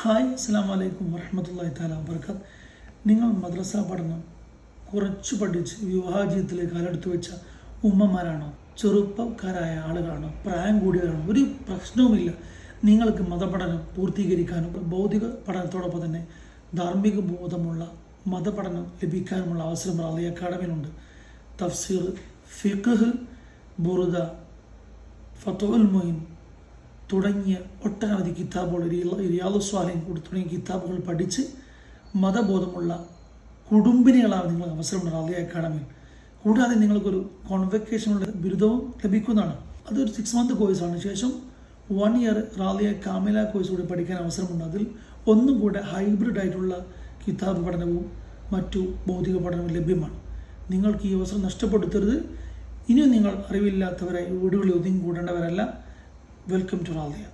Hi, അസ്സലാമു അലൈക്കും വറഹ്മത്തുള്ളാഹി തആല വബറകാത്ത്. നിങ്ങൾ മദ്രസ പഠനം കുറച്ച് പഠിച്ച് വിവാഹ ജീവിതത്തിലേക്ക് കാലെടുത്ത് വെച്ച ഉമ്മമാരാണോ, ചെറുപ്പക്കാരായ ആളുകളാണോ, പ്രായം കൂടിയവരാണോ, ഒരു പ്രശ്നവുമില്ല. നിങ്ങൾക്ക് മതപഠനം പൂർത്തീകരിക്കാനും ഭൗതിക പഠനത്തോടൊപ്പം തന്നെ ധാർമ്മിക ബോധമുള്ള മതപഠനം ലഭിക്കാനുമുള്ള അവസരം റാളി അക്കാഡമിയിലുണ്ട്. തഫ്സീർ, ഫിഖ്ഹ്, ബുറുദ, ഫത്വൽ മുഈൻ തുടങ്ങിയ ഒട്ടനവധി കിതാബുകൾ, റിയാദുസ് സ്വാലിഹീൻ തുടങ്ങിയ കിതാബുകൾ പഠിച്ച് മതബോധമുള്ള കുടുംബിനികളാണ് നിങ്ങൾ അവസരമുണ്ട് റാളി അക്കാഡമിയിൽ. കൂടാതെ നിങ്ങൾക്കൊരു കോൺവെക്കേഷനുള്ള ബിരുദവും ലഭിക്കുന്നതാണ്. അതൊരു 6 month കോഴ്സാണ്. ശേഷം 1 year റാളിയ കാമില കോഴ്സ് കൂടി പഠിക്കാൻ അവസരമുണ്ട്. അതിൽ ഒന്നും കൂടെ ഹൈബ്രിഡ് ആയിട്ടുള്ള കിതാബ് പഠനവും മറ്റു ഭൗതിക പഠനവും ലഭ്യമാണ്. നിങ്ങൾക്ക് ഈ അവസരം നഷ്ടപ്പെടുത്തരുത്. ഇനിയും നിങ്ങൾ അറിവില്ലാത്തവരായി വീടുകളിൽ ഒതുങ്ങി കൂടേണ്ടവരല്ല. Welcome to റാളിയ.